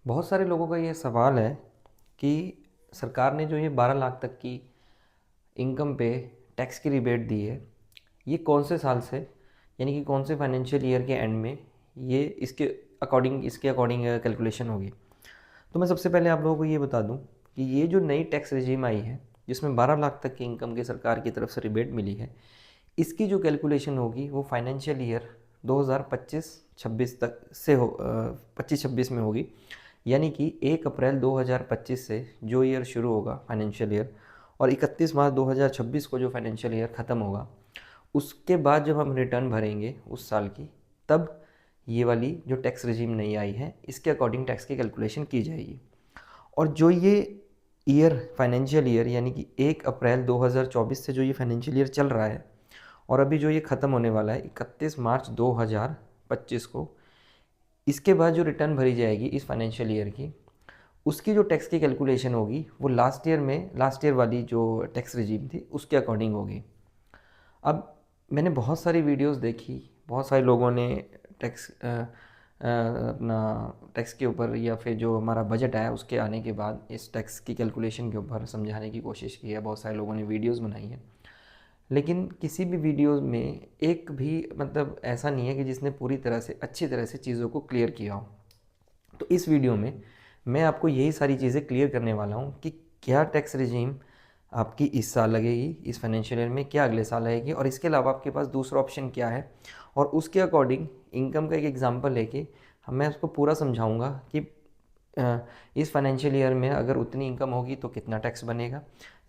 बहुत सारे लोगों का ये सवाल है कि सरकार ने जो ये 12 लाख तक की इनकम पे टैक्स की रिबेट दी है, ये कौन से साल से यानी कि कौन से फाइनेंशियल ईयर के एंड में ये इसके अकॉर्डिंग कैलकुलेशन होगी। तो मैं सबसे पहले आप लोगों को ये बता दूं कि ये जो नई टैक्स रिजीम आई है, जिसमें 12 लाख तक की इनकम के सरकार की तरफ से रिबेट मिली है, इसकी जो कैलकुलेशन होगी वो फाइनेंशियल ईयर 2025-26 तक से हो 25-26 में होगी। यानी कि 1 अप्रैल 2025 से जो ईयर शुरू होगा फाइनेंशियल ईयर, और 31 मार्च 2026 को जो फाइनेंशियल ईयर ख़त्म होगा, उसके बाद जब हम रिटर्न भरेंगे उस साल की, तब ये वाली जो टैक्स रिजीम नई आई है इसके अकॉर्डिंग टैक्स की कैलकुलेशन की जाएगी। और जो ये ईयर फाइनेंशियल ईयर यानी कि 1 अप्रैल 2024 से जो ये फाइनेंशियल ईयर चल रहा है और अभी जो ये ख़त्म होने वाला है 31 मार्च 2025 को, इसके बाद जो रिटर्न भरी जाएगी इस फाइनेंशियल ईयर की, उसकी जो टैक्स की कैलकुलेशन होगी वो लास्ट ईयर वाली जो टैक्स रिजीम थी उसके अकॉर्डिंग होगी। अब मैंने बहुत सारी वीडियोस देखी, बहुत सारे लोगों ने अपना टैक्स के ऊपर या फिर जो हमारा बजट आया उसके आने के बाद इस टैक्स की कैलकुलेशन के ऊपर समझाने की कोशिश की है। बहुत सारे लोगों ने वीडियोस बनाई है, लेकिन किसी भी वीडियो में एक भी मतलब ऐसा नहीं है कि जिसने पूरी तरह से अच्छी तरह से चीज़ों को क्लियर किया हो। तो इस वीडियो में मैं आपको यही सारी चीज़ें क्लियर करने वाला हूँ कि क्या टैक्स रिजीम आपकी इस साल लगेगी, इस फाइनेंशियल ईयर में, क्या अगले साल लगेगी, और इसके अलावा आपके पास दूसरा ऑप्शन क्या है। और उसके अकॉर्डिंग इनकम का एक एग्जांपल लेके मैं उसको पूरा समझाऊंगा कि इस फाइनेंशियल ईयर में अगर उतनी इनकम होगी तो कितना टैक्स बनेगा,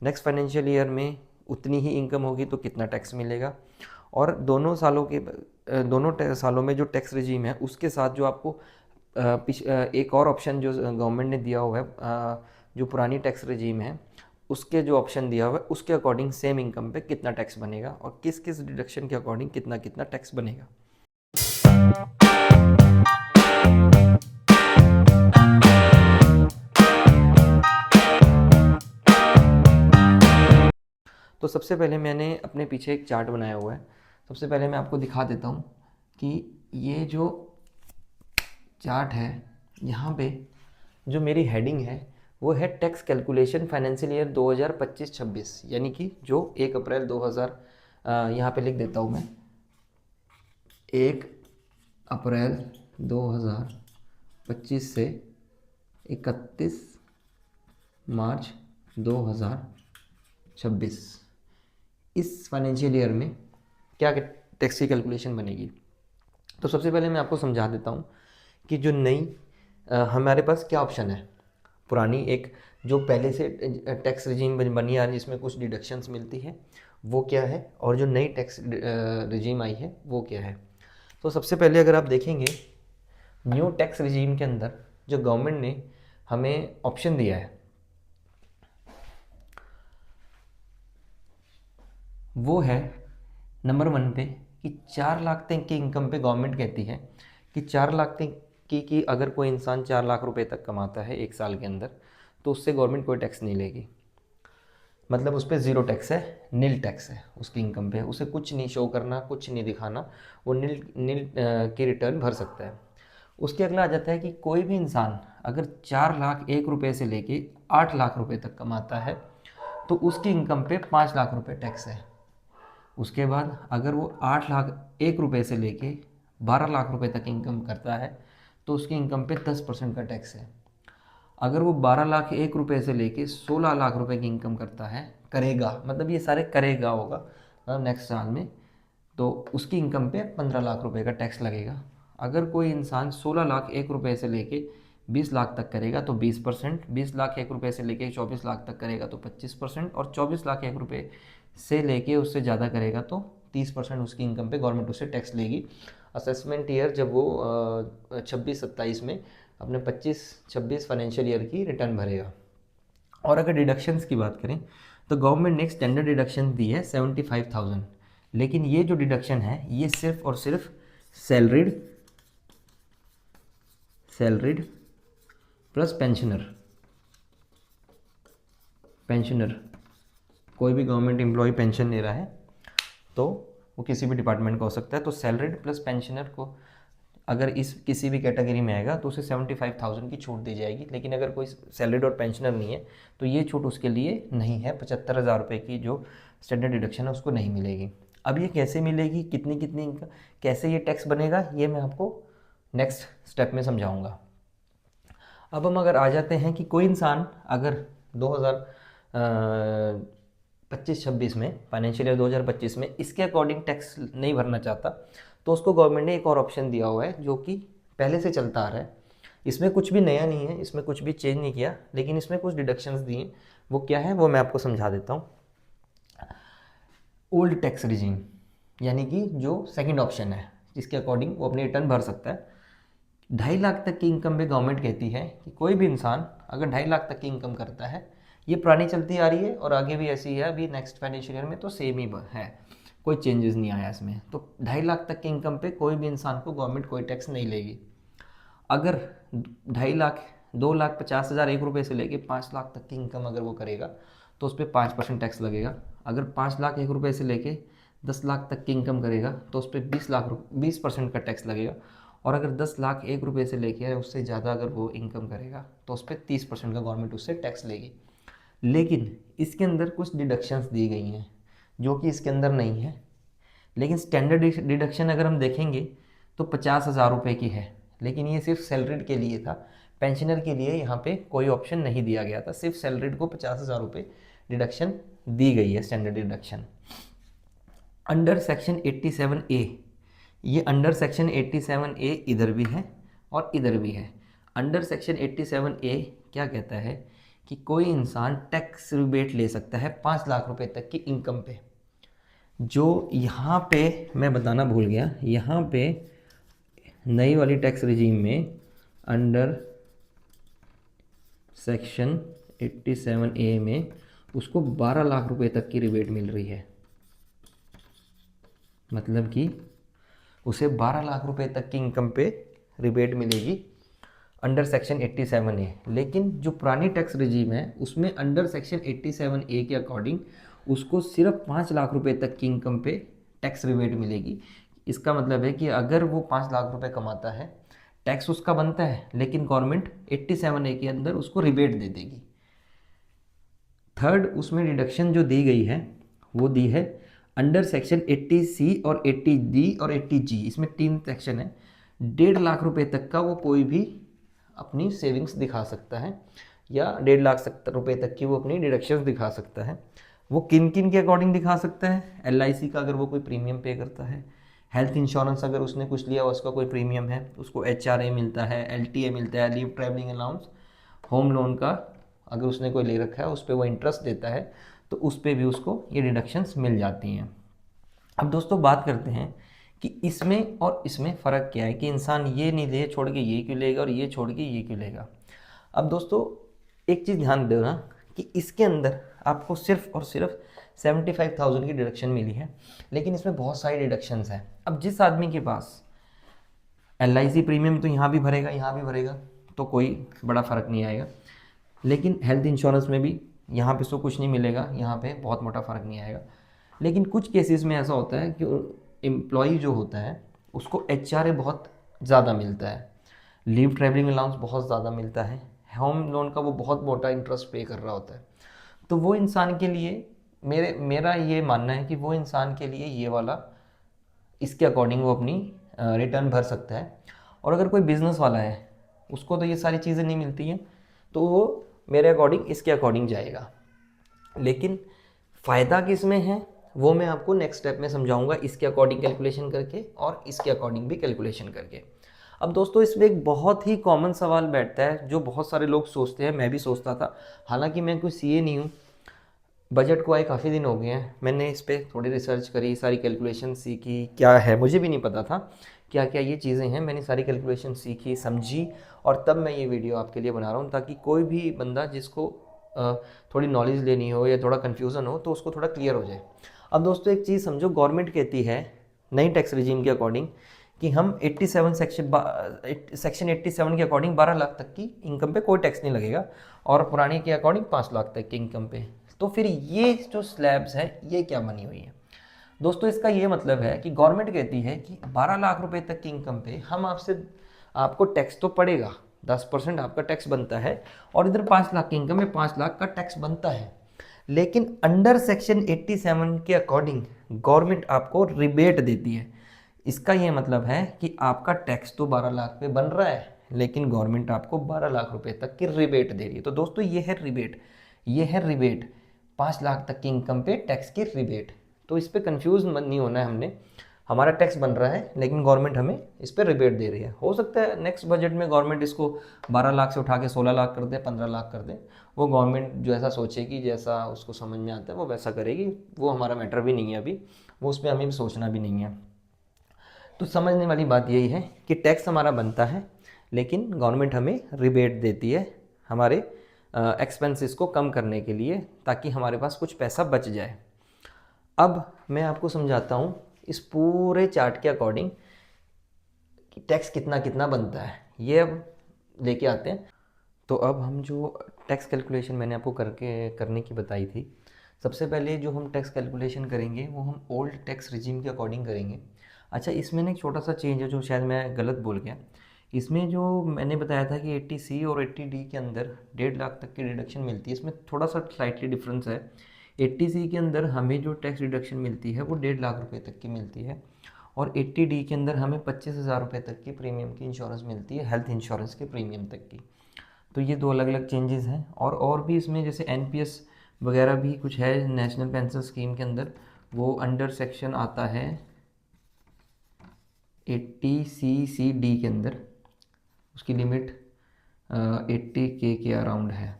नेक्स्ट फाइनेंशियल ईयर में उतनी ही इनकम होगी तो कितना टैक्स मिलेगा, और दोनों सालों में जो टैक्स रिजीम है उसके साथ जो आपको एक और ऑप्शन जो गवर्नमेंट ने दिया हुआ है, जो पुरानी टैक्स रिजीम है उसके जो ऑप्शन दिया हुआ है उसके अकॉर्डिंग सेम इनकम पे कितना टैक्स बनेगा और किस किस डिडक्शन के अकॉर्डिंग कितना कितना टैक्स बनेगा। तो सबसे पहले मैंने अपने पीछे एक चार्ट बनाया हुआ है। सबसे पहले मैं आपको दिखा देता हूँ कि ये जो चार्ट है, यहाँ पे जो मेरी हेडिंग है वो है टैक्स कैलकुलेशन फाइनेंशियल ईयर 2025-26, यानी कि जो 1 अप्रैल 2000, यहाँ पे लिख देता हूँ मैं, 1 अप्रैल 2025 से 31 मार्च 2026, इस फाइनेंशियल ईयर में क्या टैक्स की कैलकुलेशन बनेगी। तो सबसे पहले मैं आपको समझा देता हूँ कि जो नई हमारे पास क्या ऑप्शन है। पुरानी एक जो पहले से टैक्स रिजीम बनी आ रही है जिसमें कुछ डिडक्शंस मिलती है वो क्या है, और जो नई टैक्स रिजीम आई है वो क्या है। तो सबसे पहले अगर आप देखेंगे न्यू टैक्स रिजीम के अंदर जो गवर्नमेंट ने हमें ऑप्शन दिया है वो है नंबर 1 पे कि 4 लाख तक की इनकम पे गवर्नमेंट कहती है कि 4 लाख तक की अगर कोई इंसान 4 लाख रुपए तक कमाता है एक साल के अंदर तो उससे गवर्नमेंट कोई टैक्स नहीं लेगी। मतलब उस पर ज़ीरो टैक्स है, नील टैक्स है उसकी इनकम पे, उसे कुछ नहीं शो करना, कुछ नहीं दिखाना, वो नील नील की रिटर्न भर सकता है। उसके अगला आ जाता है कि कोई भी इंसान अगर 4 लाख 1 रुपये से लेके 8 लाख रुपए तक कमाता है तो उसकी इनकम पे 5 लाख रुपए टैक्स है। उसके बाद अगर वो 8 लाख 1 रुपये से लेके 12 लाख रुपए तक इनकम करता है तो उसकी इनकम पे 10% का टैक्स है। अगर वो 12 लाख 1 रुपये से लेके 16 लाख रुपए की इनकम करता है, करेगा मतलब ये सारे करेगा होगा मतलब नेक्स्ट साल में, तो उसकी इनकम पे 15 लाख रुपए का टैक्स लगेगा। अगर कोई इंसान 16 लाख 1 रुपये से लेके 20 लाख तक करेगा तो 20%, 20 लाख 1 रुपये से लेके 24 लाख तक करेगा तो 25%, और 24 लाख 1 रुपये से लेके उससे ज़्यादा करेगा तो 30% उसकी इनकम पे गवर्नमेंट उससे टैक्स लेगी। असेसमेंट ईयर जब वो 26-27 में अपने 25-26 फाइनेंशियल ईयर की रिटर्न भरेगा। और अगर डिडक्शंस की बात करें तो गवर्नमेंट ने स्टैंडर्ड डिडक्शन दी है 75,000, लेकिन ये जो डिडक्शन है ये सिर्फ और सिर्फ सैलरीड सैलरीड प्लस पेंशनर, कोई भी गवर्नमेंट एम्प्लॉय पेंशन ले रहा है तो वो किसी भी डिपार्टमेंट का हो सकता है, तो सैलरीड प्लस पेंशनर को अगर इस किसी भी कैटेगरी में आएगा तो उसे 75,000 की छूट दी जाएगी। लेकिन अगर कोई सैलरीड और पेंशनर नहीं है तो ये छूट उसके लिए नहीं है। 75,000 रुपये की जो स्टैंडर्ड डिडक्शन है उसको नहीं मिलेगी। अब ये कैसे मिलेगी, कितनी कितनी कैसे ये टैक्स बनेगा, ये मैं आपको नेक्स्ट स्टेप में समझाऊंगा। अब हम अगर आ जाते हैं कि कोई इंसान अगर 2025-26 में, फाइनेंशियल ईयर 2025 में इसके अकॉर्डिंग टैक्स नहीं भरना चाहता, तो उसको गवर्नमेंट ने एक और ऑप्शन दिया हुआ है जो कि पहले से चलता आ रहा है। इसमें कुछ भी नया नहीं है, इसमें कुछ भी चेंज नहीं किया, लेकिन इसमें कुछ डिडक्शंस दिए। वो क्या है वो मैं आपको समझा देता हूँ। ओल्ड टैक्स रिजीम, यानी कि जो सेकंड ऑप्शन है जिसके अकॉर्डिंग वो अपनी रिटर्न भर सकता है। 2.5 लाख तक की इनकम पे गवर्नमेंट कहती है कि कोई भी इंसान अगर 2.5 लाख तक की इनकम करता है, ये पुरानी चलती आ रही है और आगे भी ऐसी है, अभी नेक्स्ट फाइनेंशियल ईयर में तो सेम ही है, कोई चेंजेस नहीं आया इसमें। तो 2.5 लाख तक की इनकम पे कोई भी इंसान को गवर्नमेंट कोई टैक्स नहीं लेगी। अगर 2.5 लाख, 2,50,000 एक रुपये से लेके 5 लाख तक की इनकम अगर वो करेगा तो उस पर 5% टैक्स लगेगा। अगर 5 लाख एक रुपये से लेके 10 लाख तक की इनकम करेगा तो उस पर 20% का टैक्स लगेगा। और अगर 10 लाख एक रुपये से लेके उससे ज़्यादा अगर वो इनकम करेगा तो उस पर 30% का गवर्नमेंट उससे टैक्स लेगी। लेकिन इसके अंदर कुछ डिडक्शंस दी गई हैं जो कि इसके अंदर नहीं है। लेकिन स्टैंडर्ड डिडक्शन अगर हम देखेंगे तो 50,000 रुपये की है, लेकिन ये सिर्फ सैलरीड के लिए था। पेंशनर के लिए यहाँ पे कोई ऑप्शन नहीं दिया गया था, सिर्फ सैलरीड को 50,000 रुपये डिडक्शन दी गई है, standard deduction. Under section 87A, ये अंडर सेक्शन 87A इधर भी है और इधर भी है। अंडर सेक्शन 87A क्या कहता है कि कोई इंसान टैक्स रिबेट ले सकता है 5 लाख रुपए तक की इनकम पे। जो यहाँ पे मैं बताना भूल गया, यहाँ पे नई वाली टैक्स रिजीम में अंडर सेक्शन 87A में उसको 12 लाख रुपए तक की रिबेट मिल रही है। मतलब कि उसे 12 लाख रुपए तक की इनकम पे रिबेट मिलेगी अंडर सेक्शन 87A। लेकिन जो पुरानी टैक्स रिजीम है उसमें अंडर सेक्शन 87A के अकॉर्डिंग उसको सिर्फ 5 लाख रुपए तक की इनकम पे टैक्स रिबेट मिलेगी। इसका मतलब है कि अगर वो 5 लाख रुपए कमाता है, टैक्स उसका बनता है, लेकिन गवर्नमेंट 87A के अंदर उसको रिबेट दे देगी। थर्ड उसमें डिडक्शन जो दी गई है वो दी है अंडर सेक्शन 80C और 80D और 80G, इसमें 3 सेक्शन है। 1.5 लाख रुपए तक का वो कोई भी अपनी सेविंग्स दिखा सकता है, या 1.5 लाख रुपए तक की वो अपनी डिडक्शंस दिखा सकता है। वो किन किन के अकॉर्डिंग दिखा सकता है? LIC का अगर वो कोई प्रीमियम पे करता है, हेल्थ इंश्योरेंस अगर उसने कुछ लिया उसका कोई प्रीमियम है उसको HRA मिलता है, LTA मिलता है, leave travelling allowance, home loan का अगर उसने कोई ले रखा है उस पर वो इंटरेस्ट देता है तो उस पर भी उसको ये डिडक्शंस मिल जाती हैं। अब दोस्तों बात करते हैं कि इसमें और इसमें फ़र्क क्या है, कि इंसान ये नहीं ले छोड़ के ये क्यों लेगा और ये छोड़ के ये क्यों लेगा। अब दोस्तों एक चीज़ ध्यान देना कि इसके अंदर आपको सिर्फ और सिर्फ 75,000 की डिडक्शन मिली है, लेकिन इसमें बहुत सारी डिडक्शंस हैं। अब जिस आदमी के पास LIC प्रीमियम तो यहाँ भी भरेगा यहाँ भी भरेगा तो कोई बड़ा फ़र्क नहीं आएगा, लेकिन हेल्थ इंश्योरेंस में भी यहाँ पे तो कुछ नहीं मिलेगा, यहाँ पे बहुत मोटा फ़र्क नहीं आएगा। लेकिन कुछ केसेस में ऐसा होता है कि एम्प्लॉई जो होता है उसको HRA बहुत ज़्यादा मिलता है, लीव ट्रैवलिंग अलाउंस बहुत ज़्यादा मिलता है, होम लोन का वो बहुत मोटा इंटरेस्ट पे कर रहा होता है। तो वो इंसान के लिए मेरा ये मानना है कि वो इंसान के लिए ये वाला इसके अकॉर्डिंग वो अपनी रिटर्न भर सकता है। और अगर कोई बिज़नेस वाला है उसको तो ये सारी चीज़ें नहीं मिलती हैं तो वो मेरे अकॉर्डिंग इसके अकॉर्डिंग जाएगा। लेकिन फ़ायदा किस में है वो मैं आपको नेक्स्ट स्टेप में समझाऊंगा, इसके अकॉर्डिंग कैलकुलेशन करके और इसके अकॉर्डिंग भी कैलकुलेशन करके। अब दोस्तों इसमें एक बहुत ही कॉमन सवाल बैठता है जो बहुत सारे लोग सोचते हैं, मैं भी सोचता था, हालांकि मैं कोई CA नहीं हूँ, बजट को आए काफ़ी दिन हो गए हैं, मैंने इस पर थोड़ी रिसर्च करी, सारी कैलकुलेशन सीखी, क्या है मुझे भी नहीं पता था क्या क्या ये चीज़ें हैं। मैंने सारी कैलकुलेशन सीखी समझी और तब मैं ये वीडियो आपके लिए बना रहा हूँ, ताकि कोई भी बंदा जिसको थोड़ी नॉलेज लेनी हो या थोड़ा कन्फ्यूज़न हो तो उसको थोड़ा क्लियर हो जाए। अब दोस्तों एक चीज़ समझो, गवर्नमेंट कहती है नई टैक्स रिजीम के अकॉर्डिंग कि हम 87 सेक्शन 87 के अकॉर्डिंग 12 लाख तक की इनकम पे कोई टैक्स नहीं लगेगा और पुरानी के अकॉर्डिंग 5 लाख तक की इनकम पे। तो फिर ये जो स्लैब्स है ये क्या बनी हुई है? दोस्तों इसका ये मतलब है कि गवर्नमेंट कहती है कि 12 लाख रुपए तक की इनकम पे हम आपको टैक्स तो पड़ेगा, 10% आपका टैक्स बनता है, और इधर 5 लाख की इनकम में 5 लाख का टैक्स बनता है। लेकिन अंडर सेक्शन 87 के अकॉर्डिंग गवर्नमेंट आपको रिबेट देती है। इसका ये मतलब है कि आपका टैक्स तो 12 लाख पे बन रहा है, लेकिन गवर्नमेंट आपको 12 लाख रुपए तक की रिबेट दे रही है। तो दोस्तों ये है रिबेट, ये है रिबेट, 5 लाख तक की इनकम पे टैक्स की रिबेट। तो इस पर कन्फ्यूज नहीं होना है हमने, हमारा टैक्स बन रहा है लेकिन गवर्नमेंट हमें इस पर रिबेट दे रही है। हो सकता है नेक्स्ट बजट में गवर्नमेंट इसको 12 लाख से उठा के 16 लाख कर दे, 15 लाख कर दे। वो गवर्नमेंट जो ऐसा सोचेगी, जैसा उसको समझ में आता है वो वैसा करेगी, वो हमारा मैटर भी नहीं है अभी, वो उस पर हमें भी सोचना भी नहीं है। तो समझने वाली बात यही है कि टैक्स हमारा बनता है, लेकिन गवर्नमेंट हमें रिबेट देती है हमारे एक्सपेंसेस को कम करने के लिए, ताकि हमारे पास कुछ पैसा बच जाए। अब मैं आपको समझाता हूँ इस पूरे चार्ट के अकॉर्डिंग कि टैक्स कितना कितना बनता है, ये अब लेके आते हैं। तो अब हम जो टैक्स कैलकुलेशन मैंने आपको करने की बताई थी, सबसे पहले जो हम टैक्स कैलकुलेशन करेंगे वो हम ओल्ड टैक्स रिजीम के अकॉर्डिंग करेंगे। अच्छा, इसमें ना एक छोटा सा चेंज है जो शायद मैं गलत बोल गया। इसमें जो मैंने बताया था कि 80C और 80D के अंदर 1.5 लाख तक की डिडक्शन मिलती है, इसमें थोड़ा सा स्लाइटली डिफरेंस है। 80C के अंदर हमें जो टैक्स डिडक्शन मिलती है वो 1.5 लाख रुपए तक की मिलती है, और 80D के अंदर हमें 25,000 रुपये तक की प्रीमियम की इंश्योरेंस मिलती है, हेल्थ इंश्योरेंस के प्रीमियम तक की। तो ये दो अलग अलग चेंजेस हैं। और भी इसमें जैसे एनपीएस वगैरह भी कुछ है नेशनल पेंशन स्कीम के अंदर, वो अंडर सेक्शन आता है 80CCD के अंदर, उसकी लिमिट 80K के अराउंड है।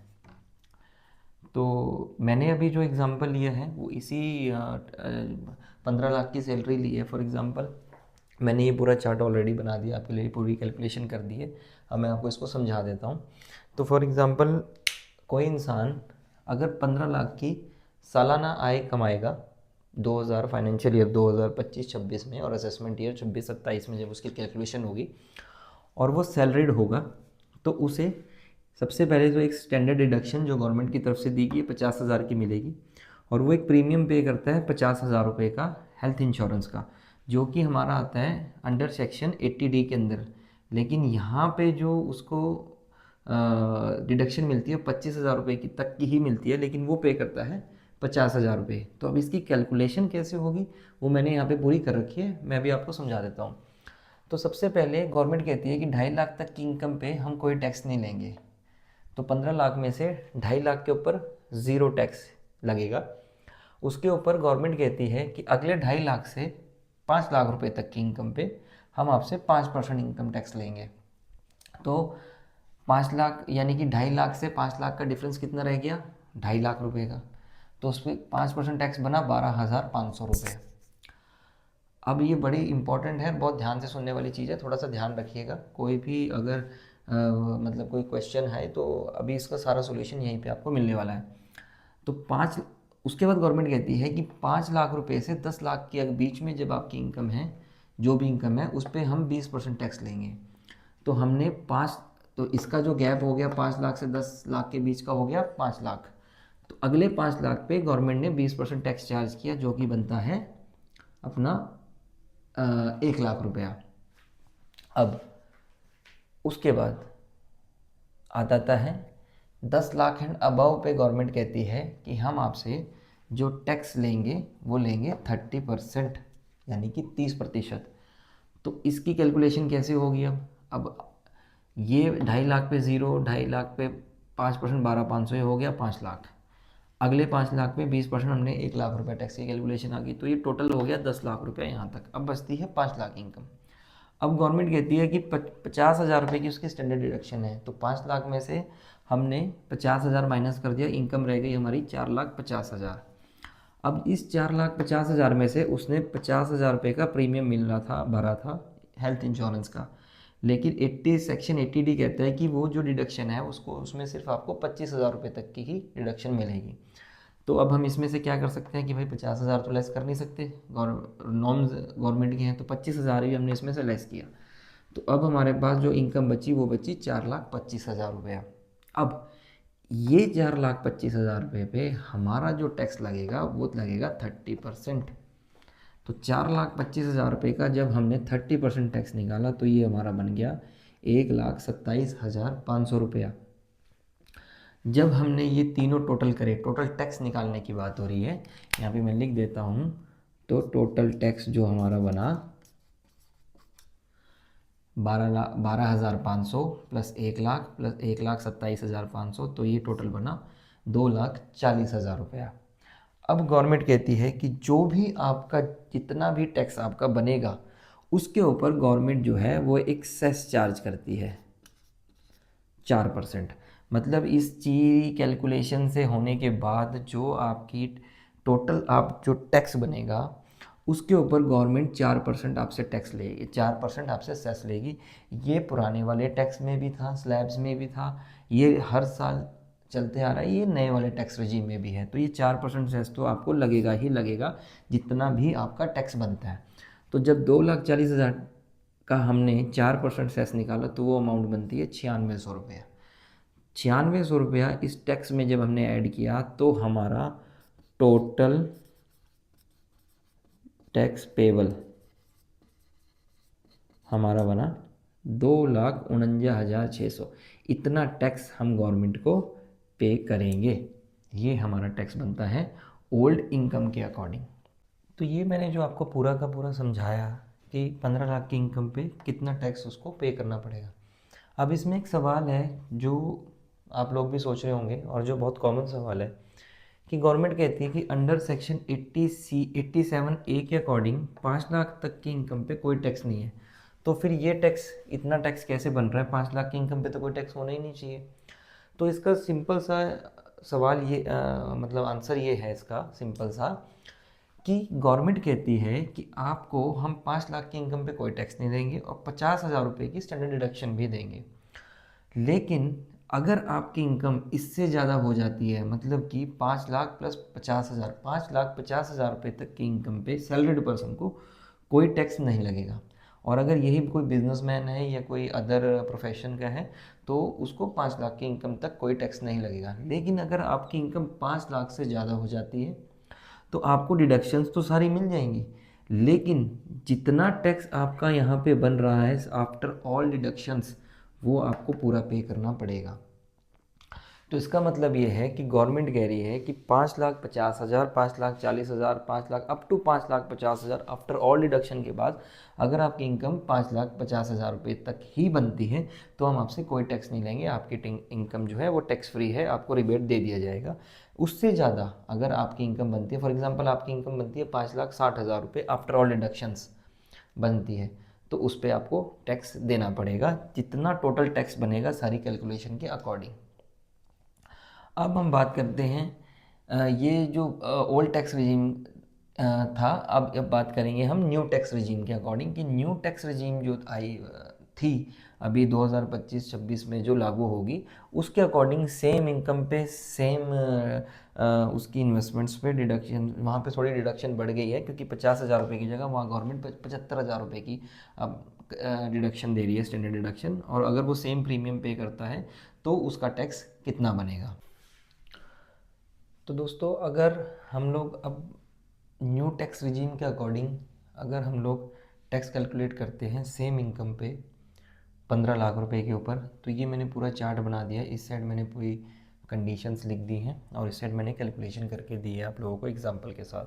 तो मैंने अभी जो एग्ज़ाम्पल लिया है वो इसी 15 लाख की सैलरी ली है फॉर एग्ज़ाम्पल। मैंने ये पूरा चार्ट ऑलरेडी बना दिया आपके लिए, पूरी कैलकुलेशन कर दी है। अब मैं आपको इसको समझा देता हूँ। तो फॉर एग्ज़ाम्पल कोई इंसान अगर 15 लाख की सालाना आय कमाएगा 2000 फाइनेंशियल ईयर 2025-26 में, और असेसमेंट ईयर 26-27 में जब उसकी कैलकुलेशन होगी और वो सैलरीड होगा, तो उसे सबसे पहले तो एक स्टैंडर्ड डिडक्शन जो गवर्नमेंट की तरफ से दी गई 50,000 की मिलेगी, और वो एक प्रीमियम पे करता है 50,000 रुपये का हेल्थ इंश्योरेंस का, जो कि हमारा आता है अंडर सेक्शन 80D के अंदर। लेकिन यहाँ पे जो उसको डिडक्शन मिलती है 25,000 रुपये की तक की ही मिलती है, लेकिन वो पे करता है 50,000 रुपये। तो अब इसकी कैलकुलेशन कैसे होगी वो मैंने यहाँ पे पूरी कर रखी है, मैं भी आपको समझा देता हूँ। तो सबसे पहले गवर्नमेंट कहती है कि 2.5 लाख तक की इनकम पे हम कोई टैक्स नहीं लेंगे। तो 15 लाख में से 2.5 लाख के ऊपर ज़ीरो टैक्स लगेगा। उसके ऊपर गवर्नमेंट कहती है कि अगले 2.5 लाख से 5 लाख रुपए तक की इनकम पे हम आपसे 5% इनकम टैक्स लेंगे। तो 5 लाख यानी कि 2.5 लाख से 5 लाख का डिफरेंस कितना रह गया, 2.5 लाख रुपए का। तो उस पर 5% टैक्स बना 12,500 रुपये। अब ये बड़ी इंपॉर्टेंट है, बहुत ध्यान से सुनने वाली चीज़ है, थोड़ा सा ध्यान रखिएगा। कोई भी अगर मतलब कोई क्वेश्चन है तो अभी इसका सारा सॉल्यूशन यहीं पे आपको मिलने वाला है। तो उसके बाद गवर्नमेंट कहती है कि 5 लाख रुपए से 10 लाख के बीच में जब आपकी इनकम है, जो भी इनकम है उस पर हम 20% टैक्स लेंगे। तो हमने तो इसका जो गैप हो गया 5 लाख से 10 लाख के बीच का हो गया 5 लाख। तो अगले 5 लाख पे गवर्नमेंट ने 20% टैक्स चार्ज किया, जो कि बनता है अपना 1 लाख रुपया। अब उसके बाद आ जाता है 10 लाख एंड अबव पे गवर्नमेंट कहती है कि हम आपसे जो टैक्स लेंगे वो लेंगे 30%, यानी कि 30%। तो इसकी कैलकुलेशन कैसे होगी अब ये 2.5 लाख पे ज़ीरो, 2.5 लाख पे 5%, 12,500 हो गया 5 लाख। अगले 5 लाख पे 20% हमने 1 लाख रुपये टैक्स की कैलकुलेशन आ गई, तो ये टोटल हो गया 10 लाख रुपये यहाँ तक। अब बचती है 5 लाख इनकम। अब गवर्नमेंट कहती है कि 50,000 रुपये की उसकी स्टैंडर्ड डिडक्शन है, तो 5 लाख में से हमने 50,000 माइनस कर दिया, इनकम रह गई हमारी 4,50,000। अब इस 4,50,000 में से उसने 50,000 रुपये का प्रीमियम मिल रहा था, भरा था हेल्थ इंश्योरेंस का। लेकिन सेक्शन 80D कहता है कि वो जो डिडक्शन है उसको उसमें सिर्फ आपको 25,000 रुपये तक की ही डिडक्शन मिलेगी। तो अब हम इसमें से क्या कर सकते हैं कि भाई 50,000 तो लेस कर नहीं सकते, नॉर्म्स गवर्नमेंट के हैं, तो 25,000 ही हमने इसमें से लेस किया। तो अब हमारे पास जो इनकम बची वो बची 4,25,000 रुपया। अब ये 4,25,000 रुपये पे हमारा जो टैक्स लगेगा वो लगेगा 30%। तो 4,25,000 रुपये का जब हमने 30% टैक्स निकाला तो ये हमारा बन गया 1,27,500 रुपया। जब हमने ये तीनों टोटल करे, टोटल टैक्स निकालने की बात हो रही है, यहाँ पे मैं लिख देता हूँ। तो टोटल टैक्स जो हमारा बना 12,500 प्लस 1,00,000 प्लस 1,27,500, तो ये टोटल बना 2,40,000 रुपया। अब गवर्नमेंट कहती है कि जो भी आपका जितना भी टैक्स आपका बनेगा उसके ऊपर गवर्नमेंट जो है वो एक सेस चार्ज करती है 4%। मतलब इस चीज कैलकुलेशन से होने के बाद जो आपकी टोटल आप जो टैक्स बनेगा उसके ऊपर गवर्नमेंट 4% आपसे टैक्स लेगी, 4% आपसे सेस लेगी। ये पुराने वाले टैक्स में भी था, स्लैब्स में भी था, ये हर साल चलते आ रहा है, ये नए वाले टैक्स रजीम में भी है। तो ये 4% सेस तो आपको लगेगा ही लगेगा जितना भी आपका टैक्स बनता है। तो जब 2,40,000 का हमने 4% सेस निकाला तो वो अमाउंट बनती है 9600 रुपया। 9600 रुपया इस टैक्स में जब हमने ऐड किया तो हमारा टोटल टैक्स पेबल हमारा बना 2,49,600। इतना टैक्स हम गवर्नमेंट को पे करेंगे। ये हमारा टैक्स बनता है ओल्ड इनकम के अकॉर्डिंग। तो ये मैंने जो आपको पूरा का पूरा समझाया कि 15 लाख की इनकम पे कितना टैक्स उसको पे करना पड़ेगा। अब इसमें एक सवाल है जो आप लोग भी सोच रहे होंगे और जो बहुत कॉमन सवाल है कि गवर्नमेंट कहती है कि अंडर सेक्शन 87A के अकॉर्डिंग 5 लाख तक की इनकम पे कोई टैक्स नहीं है। तो फिर ये टैक्स, इतना टैक्स कैसे बन रहा है? 5 लाख की इनकम पे तो कोई टैक्स होना ही नहीं चाहिए। तो इसका सिंपल सा सवाल ये मतलब आंसर ये है इसका सिंपल सा कि गवर्नमेंट कहती है कि आपको हम 5 लाख की इनकम पे कोई टैक्स नहीं देंगे और 50,000 रुपये की स्टैंडर्ड डिडक्शन भी देंगे। लेकिन अगर आपकी इनकम इससे ज़्यादा हो जाती है, मतलब कि 5 लाख प्लस 50,000, 5,50,000 रुपये तक की इनकम पे सैलरीड पर्सन को कोई टैक्स नहीं लगेगा। और अगर यही कोई बिजनेसमैन है या कोई अदर प्रोफेशन का है तो उसको 5 लाख की इनकम तक कोई टैक्स नहीं लगेगा। लेकिन अगर आपकी इनकम 5 लाख से ज़्यादा हो जाती है तो आपको डिडक्शंस तो सारी मिल जाएंगी, लेकिन जितना टैक्स आपका यहाँ पे बन रहा है आफ्टर ऑल डिडक्शंस वो आपको पूरा पे करना पड़ेगा। तो इसका मतलब ये है कि गवर्नमेंट कह रही है कि 5,50,000, 5,40,000, 5 lakh up to 5,50,000 after all deduction के बाद अगर आपकी इनकम 5,50,000 रुपये तक ही बनती है तो हम आपसे कोई टैक्स नहीं लेंगे, आपकी इनकम जो है वो टैक्स फ्री है, आपको रिबेट दे दिया जाएगा। उससे ज़्यादा अगर आपकी इनकम बनती है, फॉर एग्जांपल आपकी इनकम बनती है 5,60,000 रुपये आफ्टर ऑल डिडक्शंस बनती है, तो उस पर आपको टैक्स देना पड़ेगा जितना टोटल टैक्स बनेगा सारी कैलकुलेशन के अकॉर्डिंग। अब हम बात करते हैं ये जो ओल्ड टैक्स रिजीम था, अब बात करेंगे हम न्यू टैक्स रिजीम के अकॉर्डिंग कि न्यू टैक्स रिजीम जो आई थी अभी 2025-26 में जो लागू होगी उसके अकॉर्डिंग सेम इनकम पे सेम उसकी इन्वेस्टमेंट्स पे डिडक्शन, वहाँ पे थोड़ी डिडक्शन बढ़ गई है क्योंकि 50,000 रुपये की जगह वहाँ गवर्नमेंट 75,000 रुपये की अब डिडक्शन दे रही है, स्टैंडर्ड डिडक्शन। और अगर वो सेम प्रीमियम पे करता है तो उसका टैक्स कितना बनेगा। तो दोस्तों अगर हम लोग अब न्यू टैक्स रिजीम के अकॉर्डिंग अगर हम लोग टैक्स कैलकुलेट करते हैं सेम इनकम पे 15 लाख रुपए के ऊपर, तो ये मैंने पूरा चार्ट बना दिया है। इस साइड मैंने पूरी कंडीशंस लिख दी हैं और इस साइड मैंने कैलकुलेशन करके दी है आप लोगों को एग्जांपल के साथ।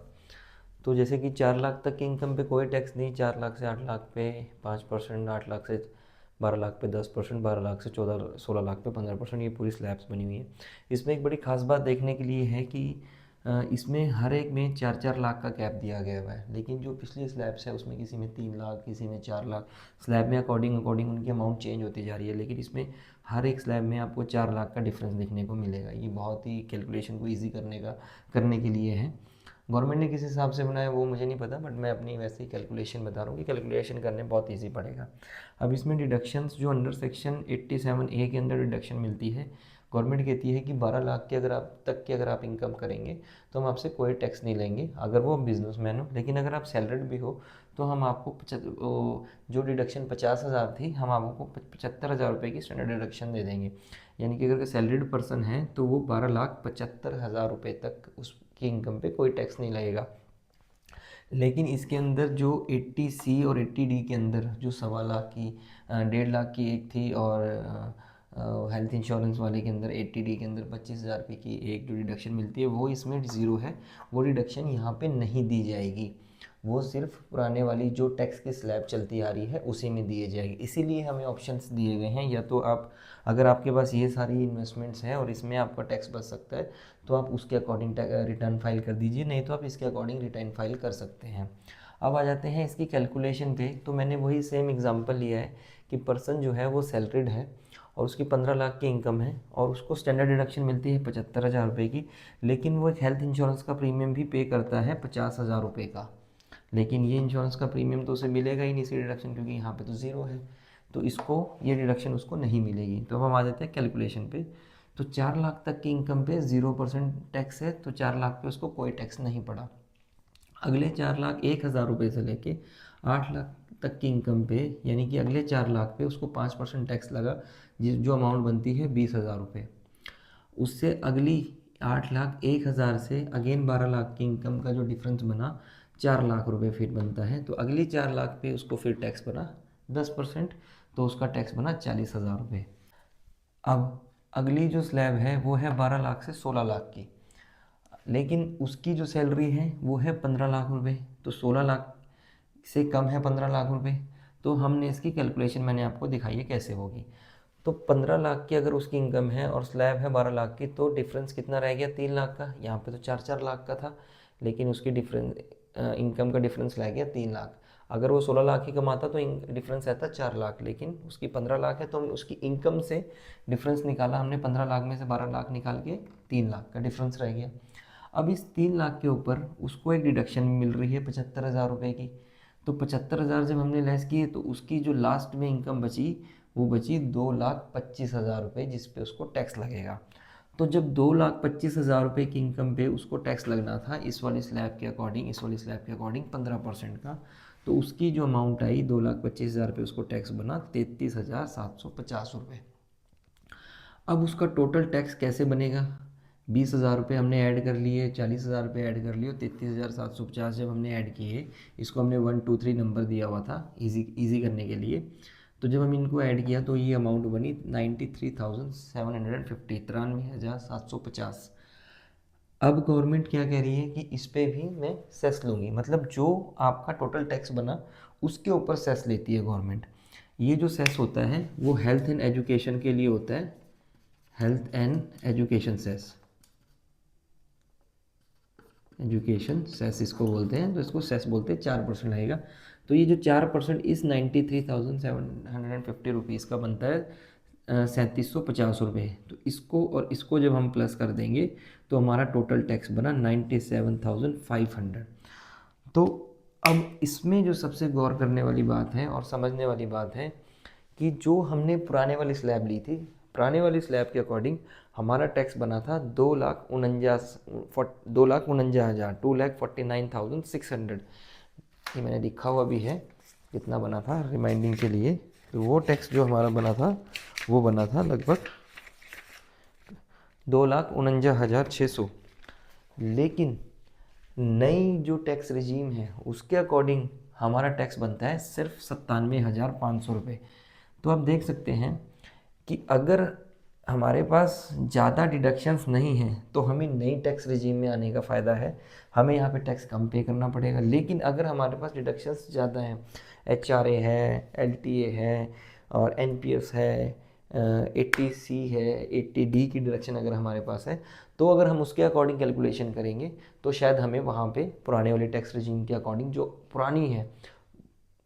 तो जैसे कि 4 लाख तक की इनकम पे कोई टैक्स नहीं, 4 लाख से 8 लाख पे 5%, 8 लाख से 12 लाख पे 10%, 12 लाख से 16 लाख पे 15%, ये पूरी स्लैब्स बनी हुई है। इसमें एक बड़ी खास बात देखने के लिए है कि इसमें हर एक में 4-4 लाख का कैप दिया गया हुआ है, लेकिन जो पिछली स्लैब्स है उसमें किसी में 3 लाख, किसी में 4 लाख, स्लैब में अकॉर्डिंग अकॉर्डिंग उनकी अमाउंट चेंज होती जा रही है, लेकिन इसमें हर एक स्लैब में आपको 4 लाख का डिफरेंस देखने को मिलेगा। ये बहुत ही कैलकुलेशन को ईजी करने के लिए है। गवर्नमेंट ने किस हिसाब से बनाया वो मुझे नहीं पता, बट मैं अपनी वैसे ही कैलकुलेशन बता रहा हूँ कि कैलकुलेशन करने बहुत ईजी पड़ेगा। अब इसमें डिडक्शंस जो अंडर सेक्शन 87A के अंदर डिडक्शन मिलती है, गवर्नमेंट कहती है कि 12 लाख की अगर आप इनकम करेंगे तो हम आपसे कोई टैक्स नहीं लेंगे अगर वो बिजनेसमैन हो। लेकिन अगर आप सैलरीड भी हो तो हम आपको जो डिडक्शन 50,000 थी हम आपको 75,000 रुपये की स्टैंडर्ड डिडक्शन दे देंगे। यानी कि अगर सैलरीड पर्सन है तो वो 12,75,000 रुपये तक उसकी इनकम पे कोई टैक्स नहीं लगेगा। लेकिन इसके अंदर जो 80C और 80D के अंदर जो 1.25 लाख की 1.5 लाख की एक थी, और हेल्थ इंश्योरेंस वाले के अंदर 80D के अंदर 25,000 रुपये की एक जो डिडक्शन मिलती है, वो इसमें ज़ीरो है। वो डिडक्शन यहाँ पे नहीं दी जाएगी, वो सिर्फ पुराने वाली जो टैक्स की स्लैब चलती आ रही है उसी में दिए जाएगी। इसीलिए हमें ऑप्शंस दिए गए हैं, या तो आप, अगर आपके पास ये सारी इन्वेस्टमेंट्स हैं और इसमें आपका टैक्स बच सकता है तो आप उसके अकॉर्डिंग रिटर्न फाइल कर दीजिए, नहीं तो आप इसके अकॉर्डिंग रिटर्न फाइल कर सकते हैं। अब आ जाते हैं इसकी कैलकुलेशन पे। तो मैंने वही सेम एग्जांपल लिया है कि पर्सन जो है वो सैलरीड है और उसकी 15 लाख की इनकम है और उसको स्टैंडर्ड डिडक्शन मिलती है 75,000 रुपये की, लेकिन वो एक हेल्थ इंश्योरेंस का प्रीमियम भी पे करता है 50,000 रुपये का। लेकिन ये इंश्योरेंस का प्रीमियम तो उसे मिलेगा ही नहीं इसी डिडक्शन, क्योंकि यहाँ पे तो ज़ीरो है, तो इसको ये डिडक्शन उसको नहीं मिलेगी। तो अब हम आ जाते हैं कैलकुलेशन पे। तो 4 लाख तक की इनकम पे 0% टैक्स है, तो 4 लाख पे उसको कोई टैक्स नहीं पड़ा। अगले 4,01,000 रुपये से लेके 8 लाख तक की इनकम पे, यानी कि अगले 4 लाख पे उसको 5% टैक्स लगा, जो अमाउंट बनती है 20,000 रुपये। उससे अगली 8,01,000 से अगेन 12 लाख की इनकम का जो डिफरेंस बना 4 लाख रुपये फिर बनता है। तो अगली 4 लाख पे उसको फिर टैक्स बना 10%, तो उसका टैक्स बना 40,000 रुपये। अब अगली जो स्लैब है वो है 12 लाख से 16 लाख की, लेकिन उसकी जो सैलरी है वो है 15 लाख रुपये, तो 16 लाख से कम है 15 लाख रुपये। तो हमने इसकी कैलकुलेशन मैंने आपको दिखाई है कैसे होगी। तो 15 लाख की अगर उसकी इनकम है और स्लैब है 12 लाख की, तो डिफरेंस कितना रह गया 3 लाख का। यहाँ पे तो 4-4 लाख का था, लेकिन उसकी डिफरेंस इनकम का डिफरेंस रह गया 3 लाख। अगर वो 16 लाख ही कमाता तो डिफरेंस रहता 4 लाख, लेकिन उसकी 15 लाख है तो हमने उसकी इनकम से डिफरेंस निकाला, हमने 15 लाख में से 12 लाख निकाल के 3 लाख का डिफरेंस रह गया। अब इस 3 लाख के ऊपर उसको एक डिडक्शन मिल रही है 75,000 रुपये की। तो 75,000 जब हमने लेस किए तो उसकी जो लास्ट में इनकम बची वो बची 2,25,000 रुपये, जिस पे उसको टैक्स लगेगा। तो जब 2,25,000 रुपये की इनकम पे उसको टैक्स लगना था इस वाली स्लैब के अकॉर्डिंग, 15%, तो उसकी जो अमाउंट आई 2,25,000 रुपये, उसको टैक्स बना 33,750 रुपये। अब उसका टोटल टैक्स कैसे बनेगा? 20,000 रुपये हमने ऐड कर लिए, 40,000 रुपये ऐड कर लिए, 33,750 जब हमने ऐड किए, इसको हमने 1 2 3 नंबर दिया हुआ था इजी इजी करने के लिए। तो जब हम इनको ऐड किया तो ये अमाउंट बनी 93,750, 93,750। अब गवर्नमेंट क्या कह रही है कि इस पे भी मैं सेस लूँगी, मतलब जो आपका टोटल टैक्स बना उसके ऊपर सेस लेती है गवर्नमेंट। ये जो सेस होता है वो हेल्थ एंड एजुकेशन के लिए होता है, health and education cess, education cess इसको बोलते हैं, तो इसको सेस बोलते हैं। 4% लगेगा। तो ये जो 4% इस 93,750 रुपीज़ का बनता है 3,750 रुपये। तो इसको और इसको जब हम प्लस कर देंगे तो हमारा टोटल टैक्स बना 97,500। तो अब इसमें जो सबसे गौर करने वाली बात है और समझने वाली बात है कि जो हमने पुराने वाली स्लैब ली थी, पुराने वाली स्लैब के अकॉर्डिंग हमारा टैक्स बना था 2,49,000, 2,49,600। ये मैंने लिखा हुआ भी है कितना बना था रिमाइंडिंग के लिए। तो वो टैक्स जो हमारा बना था वो बना था लगभग 2,49,600। लेकिन नई जो टैक्स रिजीम है उसके अकॉर्डिंग हमारा टैक्स बनता है सिर्फ 97,500 रुपये। तो आप देख सकते हैं कि अगर हमारे पास ज़्यादा डिडक्शंस नहीं हैं तो हमें नई टैक्स रिजीम में आने का फ़ायदा है, हमें यहाँ पे टैक्स कम पे करना पड़ेगा। लेकिन अगर हमारे पास डिडक्शंस ज़्यादा हैं, HRA है, LTA है और NPS है, 80C है, 80D की डिडक्शन अगर हमारे पास है, तो अगर हम उसके अकॉर्डिंग कैलकुलेशन करेंगे तो शायद हमें वहाँ पे पुराने वाले टैक्स रिजीम के अकॉर्डिंग, जो पुरानी है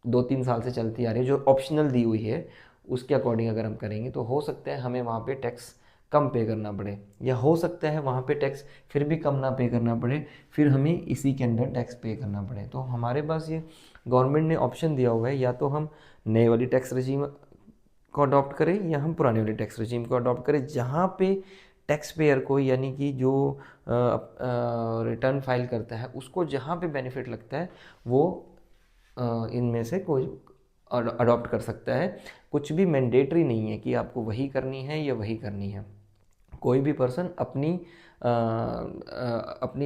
2-3 साल से चलती आ रही है, जो ऑप्शनल दी हुई है, उसके अकॉर्डिंग अगर हम करेंगे तो हो सकता है हमें वहाँ पे टैक्स कम पे करना पड़े, या हो सकता है वहाँ पे टैक्स फिर भी कम ना पे करना पड़े, फिर हमें इसी के अंडर टैक्स पे करना पड़े। तो हमारे पास ये गवर्नमेंट ने ऑप्शन दिया हुआ है, या तो हम नए वाली टैक्स रजीम को अडॉप्ट करें या हम पुराने वाले टैक्स रजीम को अडॉप्ट करें, जहाँ पे टैक्स पेयर को, यानी कि जो रिटर्न फाइल करता है उसको जहाँ पे बेनिफिट लगता है वो इनमें से कोई अडॉप्ट कर सकता है। कुछ भी मैंडेटरी नहीं है कि आपको वही करनी है या वही करनी है। कोई भी पर्सन अपनी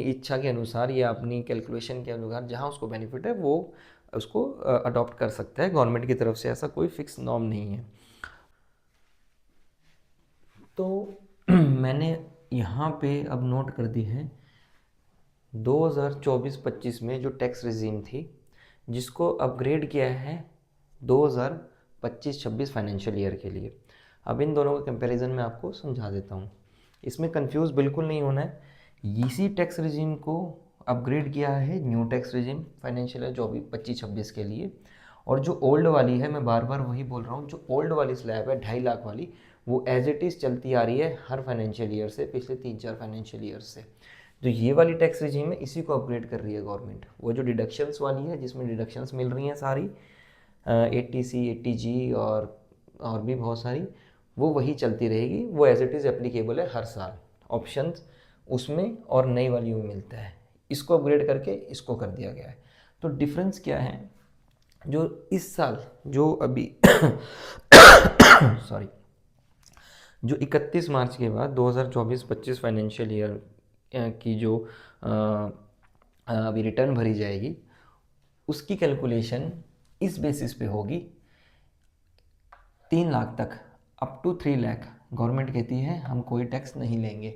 इच्छा के अनुसार या अपनी कैलकुलेशन के अनुसार जहाँ उसको बेनिफिट है वो उसको अडॉप्ट कर सकता है। गवर्नमेंट की तरफ से ऐसा कोई फिक्स नॉर्म नहीं है। तो मैंने यहाँ पे अब नोट कर दी है 2024-25 में जो टैक्स रिजीम थी, जिसको अपग्रेड किया है 2025-26 फाइनेंशियल ईयर के लिए। अब इन दोनों का कंपैरिजन मैं आपको समझा देता हूँ, इसमें कंफ्यूज बिल्कुल नहीं होना है। इसी टैक्स रिजीम को अपग्रेड किया है new tax regime financial year 24-25-26 के लिए। और जो ओल्ड वाली है, मैं बार बार वही बोल रहा हूँ, जो ओल्ड वाली स्लैब है 2.5 लाख वाली, वो एज इट इज़ चलती आ रही है हर फाइनेंशियल ईयर से, पिछले 3-4 फाइनेंशियल ईयर से। जो ये वाली टैक्स रिजीम है, इसी को अपग्रेड कर रही है गवर्नमेंट। वो जो डिडक्शंस वाली है, जिसमें डिडक्शंस मिल रही हैं सारी 80C 80G और भी बहुत सारी, वो वही चलती रहेगी। वो एज इट इज़ एप्लीकेबल है हर साल। ऑप्शंस उसमें और नई वाली में मिलता है। इसको अपग्रेड करके इसको कर दिया गया है। तो डिफरेंस क्या है, जो इस साल जो अभी सॉरी, जो 31 मार्च के बाद 2024-25 फाइनेंशियल ईयर की जो अभी रिटर्न भरी जाएगी, उसकी कैलकुलेशन इस बेसिस पे होगी 3 लाख तक, अप टू 3 लाख गवर्नमेंट कहती है हम कोई टैक्स नहीं लेंगे।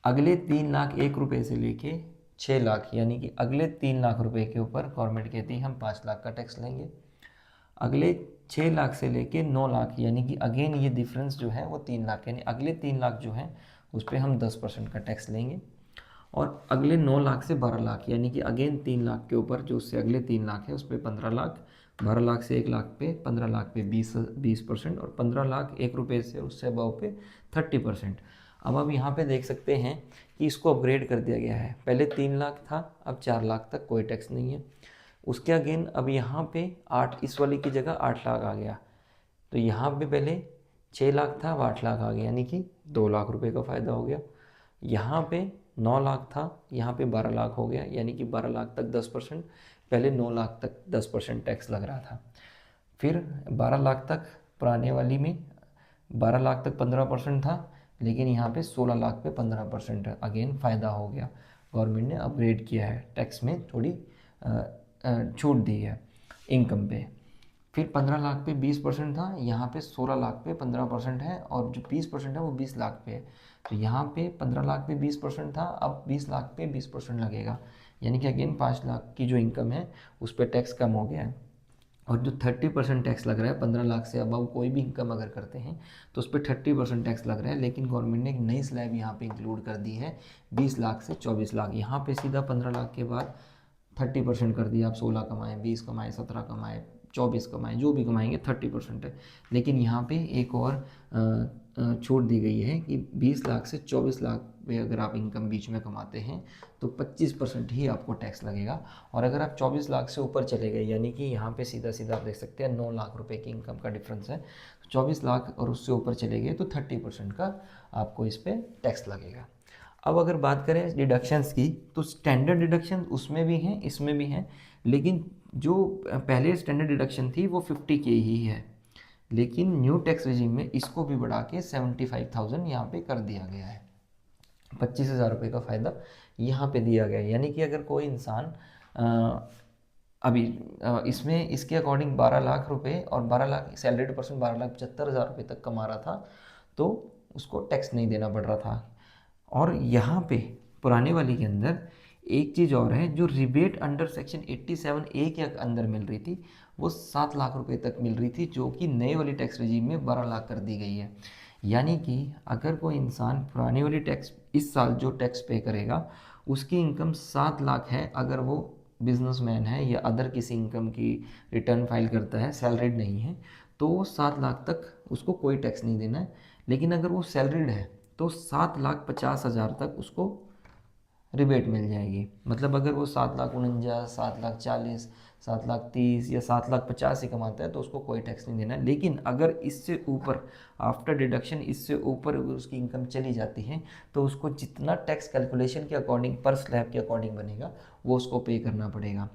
अगले 3 लाख 1 रुपये से लेके 6 लाख, यानी कि अगले 3 लाख रुपए के ऊपर गवर्नमेंट कहती है हम 5 लाख का टैक्स लेंगे। अगले 6 लाख से लेके 9 लाख, यानी कि अगेन ये डिफरेंस जो है वो 3 लाख, यानी अगले 3 लाख जो है उस पर हम 10% का टैक्स लेंगे। और अगले 9 लाख से 12 लाख, यानी कि अगेन 3 लाख के ऊपर जो उससे अगले 3 लाख है उस पर 15 लाख, 12 लाख से 1 लाख पे 15 लाख पे 20%, और 15 लाख 1 रुपये से उससे अबव पे 30%। अब आप यहाँ पे देख सकते हैं कि इसको अपग्रेड कर दिया गया है। पहले 3 लाख था, अब 4 लाख तक कोई टैक्स नहीं है। उसके अगेन अब यहाँ पे 8, इस वाली की जगह 8 लाख आ गया। तो यहाँ पे पहले 6 लाख था, अब 8 लाख आ गया, यानी कि 2 लाख रुपए का फ़ायदा हो गया। यहाँ पे 9 लाख था, यहाँ पे 12 लाख हो गया, यानी कि 12 लाख तक 10%। पहले 9 लाख तक 10% टैक्स लग रहा था। फिर 12 लाख तक पुराने वाली में 12 लाख तक 15% था, लेकिन यहाँ पे 16 लाख पे 15% है। अगेन फ़ायदा हो गया, गवर्नमेंट ने अपग्रेड किया है, टैक्स में थोड़ी छूट दी है इनकम पे। फिर 15 लाख पे 20% था, यहाँ पे 16 लाख पे 15% है, और जो 20% है वो 20 लाख पे है। तो यहाँ पे 15 लाख पे 20% था, अब 20 लाख पे 20% लगेगा, यानी कि अगेन 5 लाख की जो इनकम है उस पर टैक्स कम हो गया है। और जो 30% टैक्स लग रहा है 15 लाख से अबव कोई भी इनकम अगर करते हैं तो उस पर 30% टैक्स लग रहा है। लेकिन गवर्नमेंट ने एक नई स्लैब यहाँ पे इंक्लूड कर दी है 20 लाख से 24 लाख। यहाँ पे सीधा 15 लाख के बाद 30% कर दिया। आप 16 कमाएँ, 20 कमाएँ, 17 कमाएँ, 24 कमाएँ, जो भी कमाएंगे 30% है। लेकिन यहाँ पे एक और छूट दी गई है कि 20 लाख से 24 लाख में अगर आप इनकम बीच में कमाते हैं तो 25% ही आपको टैक्स लगेगा। और अगर आप 24 लाख से ऊपर चले गए, यानी कि यहाँ पे सीधा सीधा आप देख सकते हैं 9 लाख रुपए की इनकम का डिफरेंस है, 24 लाख और उससे ऊपर चले गए तो 30% का आपको इस पर टैक्स लगेगा। अब अगर बात करें डिडक्शंस की, तो स्टैंडर्ड डिडक्शन उसमें भी हैं इसमें भी हैं, लेकिन जो पहले स्टैंडर्ड डिडक्शन थी वो 50K ही है, लेकिन न्यू टैक्स रिजीम में इसको भी बढ़ा के 75,000 यहाँ पे कर दिया गया है। 25,000 रुपये का फ़ायदा यहाँ पे दिया गया है। यानी कि अगर कोई इंसान अभी इसमें इसके अकॉर्डिंग 12 लाख रुपए और 12 लाख सैलरीड पर्सन 12,75,000 रुपये तक कमा रहा था तो उसको टैक्स नहीं देना पड़ रहा था। और यहाँ पे पुराने वाली के अंदर एक चीज़ और है, जो रिबेट अंडर सेक्शन 87A के अंदर मिल रही थी वो 7 लाख रुपए तक मिल रही थी, जो कि नए वाली टैक्स रिजीम में 12 लाख कर दी गई है। यानी कि अगर कोई इंसान पुरानी वाली टैक्स इस साल जो टैक्स पे करेगा उसकी इनकम 7 लाख है, अगर वो बिजनेसमैन है या अदर किसी इनकम की रिटर्न फाइल करता है, सैलरीड नहीं है, तो वो 7 लाख तक उसको कोई टैक्स नहीं देना है। लेकिन अगर वो सैलरीड है तो 7,50,000 तक उसको रिबेट मिल जाएगी। मतलब अगर वो 7,49,000, 7,40,000, 7,30,000 या 7,50,000 ही कमाता है तो उसको कोई टैक्स नहीं देना है। लेकिन अगर इससे ऊपर आफ्टर डिडक्शन इससे ऊपर उसकी इनकम चली जाती है तो उसको जितना टैक्स कैलकुलेशन के अकॉर्डिंग पर स्लैब के अकॉर्डिंग बनेगा वो उसको पे करना पड़ेगा।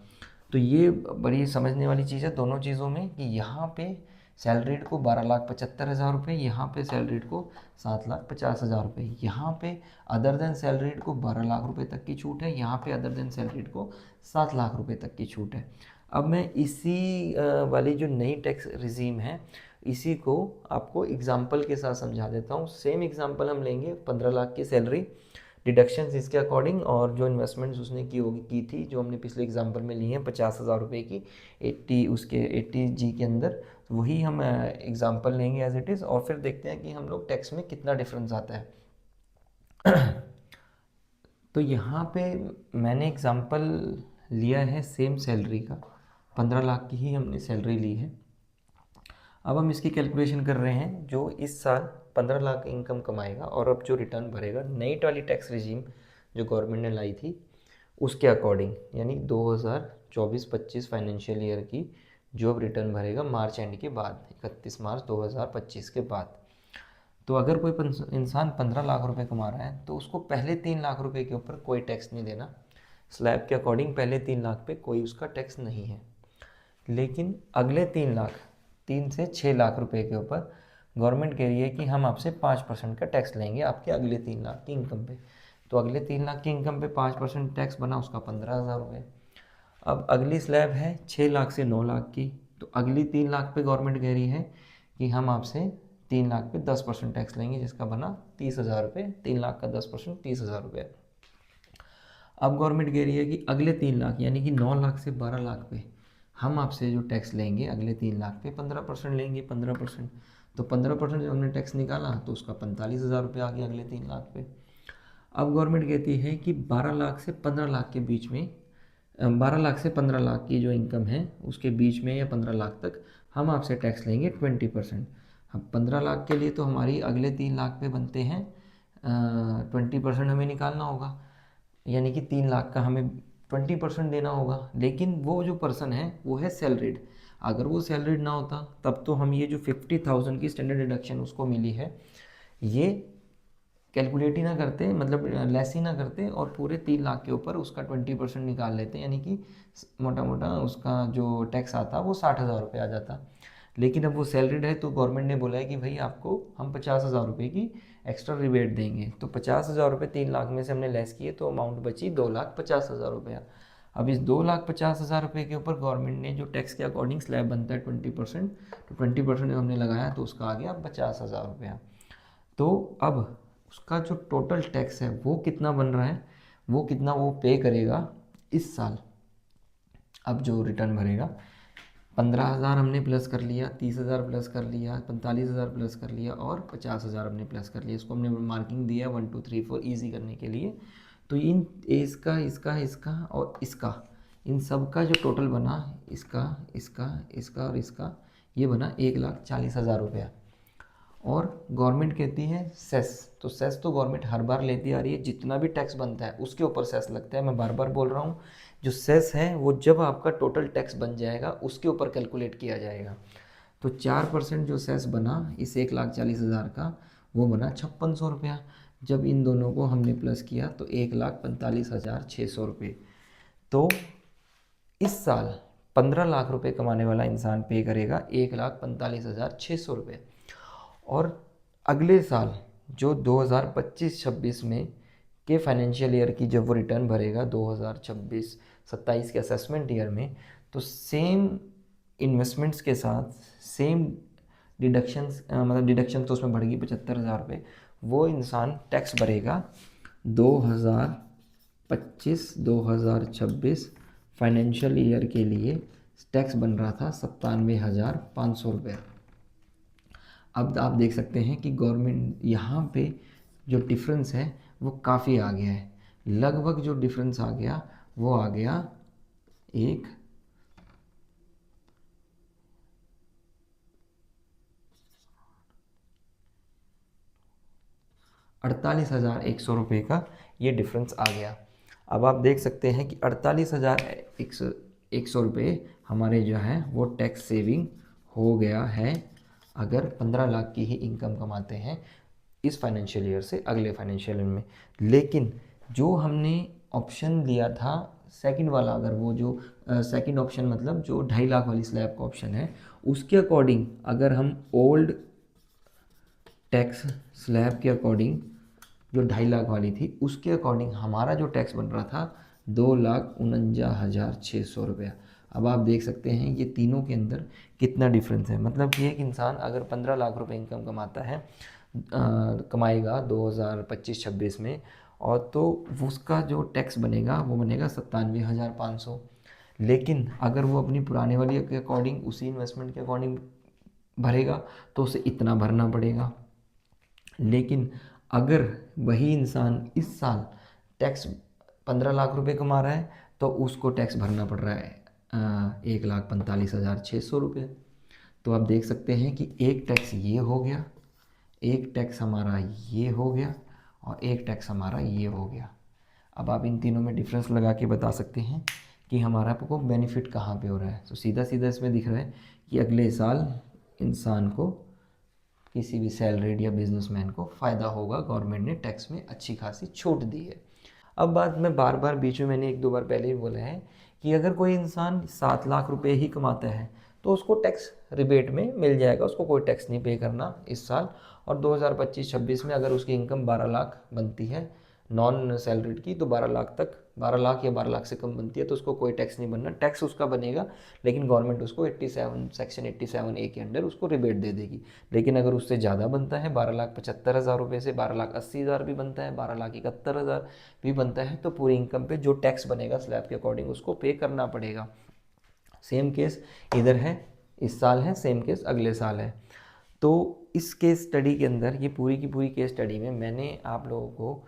तो ये बड़ी समझने वाली चीज़ है दोनों चीज़ों में कि यहाँ पे सैलरीड को 12,75,000 रुपये, यहाँ पे सैलरीड को 7,50,000 रुपये, यहाँ पे अदर देन सैलरीड को 12 लाख रुपए तक की छूट है, यहाँ पे अदर देन सैलरीड को 7 लाख रुपए तक की छूट है। अब मैं इसी वाली जो नई टैक्स रिजीम है इसी को आपको एग्जाम्पल के साथ समझा देता हूँ। सेम एग्जाम्पल हम लेंगे, 15 लाख की सैलरी, डिडक्शंस इसके अकॉर्डिंग, और जो इन्वेस्टमेंट्स उसने की थी जो हमने पिछले एग्जाम्पल में ली हैं 50,000 रुपये की 80 के अंदर, वही हम एग्जाम्पल लेंगे एज इट इज़, और फिर देखते हैं कि हम लोग टैक्स में कितना डिफरेंस आता है। तो यहाँ पे मैंने एग्जाम्पल लिया है सेम सैलरी का, 15 लाख की ही हमने सैलरी ली है। अब हम इसकी कैलकुलेशन कर रहे हैं, जो इस साल 15 लाख इनकम कमाएगा और अब जो रिटर्न भरेगा नई वाली टैक्स रिजीम जो गवर्नमेंट ने लाई थी उसके अकॉर्डिंग, यानी 2024-25 फाइनेंशियल ईयर की जो अब रिटर्न भरेगा मार्च एंड के बाद, 31 मार्च 2025 के बाद। तो अगर कोई इंसान 15 लाख रुपए कमा रहा है तो उसको पहले 3 लाख रुपए के ऊपर कोई टैक्स नहीं देना, स्लैब के अकॉर्डिंग पहले 3 लाख पे कोई उसका टैक्स नहीं है। लेकिन अगले 3 लाख, 3 से 6 लाख रुपए के ऊपर गवर्नमेंट कह रही है कि हम आपसे 5% का टैक्स लेंगे आपके अगले 3 लाख की इनकम पे। तो अगले 3 लाख की इनकम पे 5% टैक्स बना उसका 15,000 रुपये। अब अगली स्लैब है 6 लाख से 9 लाख की, तो अगली 3 लाख पे गवर्नमेंट कह रही है कि हम आपसे 3 लाख पे 10% टैक्स लेंगे जिसका बना 30,000 रुपये, 3 लाख का 10% 30,000 रुपये। अब गवर्नमेंट कह रही है कि अगले 3 लाख यानी कि 9 लाख से 12 लाख पे हम आपसे जो टैक्स लेंगे अगले 3 लाख पे 15% लेंगे, 15%। तो 15% जब हमने टैक्स निकाला तो उसका 45,000 रुपये आ गया अगले 3 लाख पे। अब गवर्नमेंट कहती है कि 12 लाख से 15 लाख के बीच में, 12 लाख से 15 लाख की जो इनकम है उसके बीच में या 15 लाख तक हम आपसे टैक्स लेंगे 20%। अब 15 लाख के लिए तो हमारी अगले 3 लाख पे बनते हैं 20% हमें निकालना होगा, यानी कि 3 लाख का हमें 20% देना होगा। लेकिन वो जो पर्सन है वो है सैलरीड, अगर वो सैलरीड ना होता तब तो हम ये जो 50,000 की स्टैंडर्ड डिडक्शन उसको मिली है ये कैलकुलेट ही ना करते, मतलब लेस ही ना करते और पूरे 3 लाख के ऊपर उसका 20% निकाल लेते, यानी कि मोटा मोटा उसका जो टैक्स आता वो 60,000 रुपये आ जाता। लेकिन अब वो सैलरीड है तो गवर्नमेंट ने बोला है कि भाई आपको हम 50,000 रुपये की एक्स्ट्रा रिबेट देंगे। तो 50,000 रुपये 3 लाख में से हमने लेस किए तो अमाउंट बची 2,50,000 रुपया। अब इस 2,50,000 रुपये के ऊपर गवर्नमेंट ने जो टैक्स के अकॉर्डिंग स्लैब बनता है 20%, तो 20% हमने लगाया तो उसका आ गया 50,000 रुपया। तो अब उसका जो टोटल टैक्स है वो कितना बन रहा है, वो कितना वो पे करेगा इस साल। अब जो रिटर्न भरेगा 15,000 हमने प्लस कर लिया, 30,000 प्लस कर लिया, 45,000 प्लस कर लिया और 50,000 हमने प्लस कर लिया। इसको हमने मार्किंग दिया 1 2 3 4 ईजी करने के लिए। तो इन इसका इसका इसका और इसका, इन सब का जो टोटल बना, इसका इसका इसका और इसका, ये बना 1,40,000 रुपया। और गवर्नमेंट कहती है सेस, तो सेस तो गवर्नमेंट हर बार लेती आ रही है, जितना भी टैक्स बनता है उसके ऊपर सेस लगता है। मैं बार बार बोल रहा हूँ, जो सेस है वो जब आपका टोटल टैक्स बन जाएगा उसके ऊपर कैलकुलेट किया जाएगा। तो 4% जो सेस बना इस 1,40,000 का वो बना 5600 रुपया। जब इन दोनों को हमने प्लस किया तो 1,45,600 रुपये। तो इस साल 15 लाख रुपए कमाने वाला इंसान पे करेगा 1,45,600 रुपये। और अगले साल जो 2025-26 में के फाइनेंशियल ईयर की जब वो रिटर्न भरेगा 2026-27 के असेसमेंट ईयर में, तो सेम इन्वेस्टमेंट्स के साथ सेम डिडक्शंस, मतलब डिडक्शन तो उसमें बढ़ गई 75,000 रुपये, वो इंसान टैक्स भरेगा 2025-2026 फाइनेंशियल ईयर के लिए टैक्स बन रहा था 97,500 रुपये। अब आप देख सकते हैं कि गवर्नमेंट यहाँ पे जो डिफरेंस है वो काफ़ी आ गया है। लगभग जो डिफरेंस आ गया वो आ गया एक 48,100 रुपये का ये डिफरेंस आ गया। अब आप देख सकते हैं कि 48,100 रुपये हमारे जो है वो टैक्स सेविंग हो गया है अगर 15 लाख की ही इनकम कमाते हैं इस फाइनेंशियल ईयर से अगले फाइनेंशियल ईयर में। लेकिन जो हमने ऑप्शन दिया था सेकंड वाला अगर वो जो सेकंड ऑप्शन मतलब जो 2.5 लाख वाली स्लैब का ऑप्शन है, उसके अकॉर्डिंग अगर हम ओल्ड टैक्स स्लैब के अकॉर्डिंग जो 2.5 लाख वाली थी उसके अकॉर्डिंग हमारा जो टैक्स बन रहा था 2,49,600 रुपया। अब आप देख सकते हैं ये तीनों के अंदर कितना डिफरेंस है। मतलब कि एक इंसान अगर 15 लाख रुपए इनकम कमाता है, कमाएगा 2025-26 में, और तो उसका जो टैक्स बनेगा वो बनेगा 97,500। लेकिन अगर वो अपनी पुराने वाली के अकॉर्डिंग उसी इन्वेस्टमेंट के अकॉर्डिंग भरेगा तो उसे इतना भरना पड़ेगा। लेकिन अगर वही इंसान इस साल टैक्स 15 लाख रुपए कमा रहा है तो उसको टैक्स भरना पड़ रहा है 1,45,600 रुपये। तो आप देख सकते हैं कि एक टैक्स ये हो गया, एक टैक्स हमारा ये हो गया, और एक टैक्स हमारा ये हो गया। अब आप इन तीनों में डिफरेंस लगा के बता सकते हैं कि हमारा को बेनिफिट कहाँ पे हो रहा है। तो सीधा सीधा इसमें दिख रहा है कि अगले साल इंसान को, किसी भी सैलरीड या बिजनेसमैन को फ़ायदा होगा, गवर्नमेंट ने टैक्स में अच्छी खासी छूट दी है। अब बात मैं बार बार बीच में मैंने 1-2 बार पहले ही बोला है कि अगर कोई इंसान 7 लाख रुपए ही कमाता है तो उसको टैक्स रिबेट में मिल जाएगा, उसको कोई टैक्स नहीं पे करना इस साल। और 2025-26 में अगर उसकी इनकम 12 लाख बनती है नॉन सैलरीड की, तो 12 लाख तक, 12 लाख या 12 लाख से कम बनती है तो उसको कोई टैक्स नहीं बनना। टैक्स उसका बनेगा लेकिन गवर्नमेंट उसको 87 सेक्शन 87A के अंडर उसको रिबेट दे देगी। लेकिन अगर उससे ज़्यादा बनता है, 12,75,000 रुपये से 12,80,000 भी बनता है, 12,71,000 भी बनता है, तो पूरी इनकम पे जो टैक्स बनेगा स्लैब के अकॉर्डिंग उसको पे करना पड़ेगा। सेम केस इधर है, इस साल है, सेम केस अगले साल है। तो इस केस स्टडी के अंदर, ये पूरी की पूरी केस स्टडी में मैंने आप लोगों को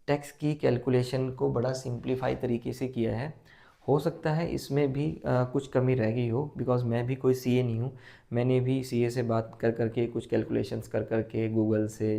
टैक्स की कैलकुलेशन को बड़ा सिंप्लीफाई तरीके से किया है। हो सकता है इसमें भी कुछ कमी रह गई हो, बिकॉज़ मैं भी कोई सीए नहीं हूँ। मैंने भी सीए से बात कर करके, कुछ कैलकुलेशंस कर करके, गूगल से,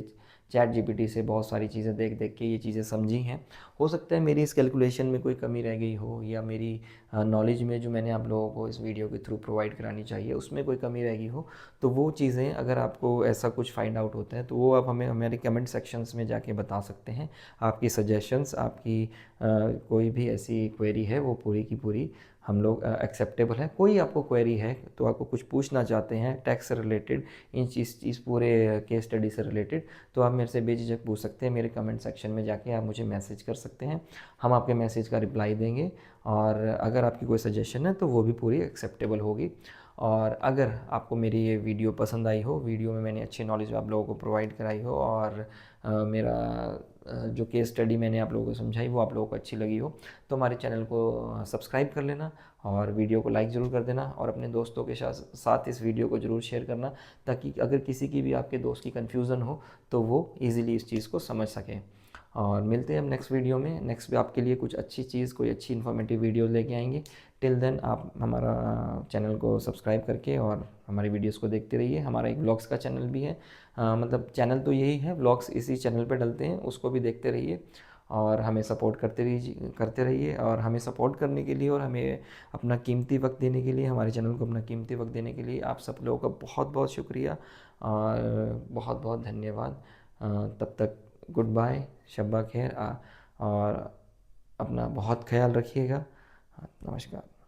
चैट जीपीटी से बहुत सारी चीज़ें देख देख के ये चीज़ें समझी हैं। हो सकता है मेरी इस कैलकुलेशन में कोई कमी रह गई हो, या मेरी नॉलेज में जो मैंने आप लोगों को इस वीडियो के थ्रू प्रोवाइड करानी चाहिए उसमें कोई कमी रह गई हो। तो वो चीज़ें अगर आपको ऐसा कुछ फाइंड आउट होता है तो वो आप हमें हमारे कमेंट सेक्शंस में जाके बता सकते हैं। आपकी सजेशंस, आपकी कोई भी ऐसी क्वेरी है वो पूरी की पूरी हम लोग एक्सेप्टेबल है। कोई आपको क्वेरी है तो आपको कुछ पूछना चाहते हैं टैक्स से रिलेटेड, इन इस पूरे केस स्टडी से रिलेटेड, तो आप मेरे से बेझिझक पूछ सकते हैं। मेरे कमेंट सेक्शन में जाके आप मुझे मैसेज कर सकते हैं, हम आपके मैसेज का रिप्लाई देंगे। और अगर आपकी कोई सजेशन है तो वो भी पूरी एक्सेप्टेबल होगी। और अगर आपको मेरी ये वीडियो पसंद आई हो, वीडियो में मैंने अच्छी नॉलेज आप लोगों को प्रोवाइड कराई हो, और मेरा जो केस स्टडी मैंने आप लोगों को समझाई वो आप लोगों को अच्छी लगी हो, तो हमारे चैनल को सब्सक्राइब कर लेना, और वीडियो को लाइक ज़रूर कर देना, और अपने दोस्तों के साथ इस वीडियो को ज़रूर शेयर करना, ताकि अगर किसी की भी आपके दोस्त की कन्फ्यूज़न हो तो वो ईज़िली इस चीज़ को समझ सकें। और मिलते हैं हम नेक्स्ट वीडियो में। नेक्स्ट भी आपके लिए कुछ अच्छी चीज़, कोई अच्छी इन्फॉर्मेटिव वीडियो लेके आएंगे। टिल देन आप हमारा चैनल को सब्सक्राइब करके और हमारी वीडियोस को देखते रहिए। हमारा एक व्लॉग्स का चैनल भी है, मतलब चैनल तो यही है, व्लॉग्स इसी चैनल पे डलते हैं, उसको भी देखते रहिए और हमें सपोर्ट करते रहिए। और हमें सपोर्ट करने के लिए और हमें अपना कीमती वक्त देने के लिए, हमारे चैनल को अपना कीमती वक्त देने के लिए आप सब लोगों का बहुत बहुत शुक्रिया और बहुत बहुत धन्यवाद। तब तक गुड बाय, शब्बा खैर, और अपना बहुत ख्याल रखिएगा। नमस्कार।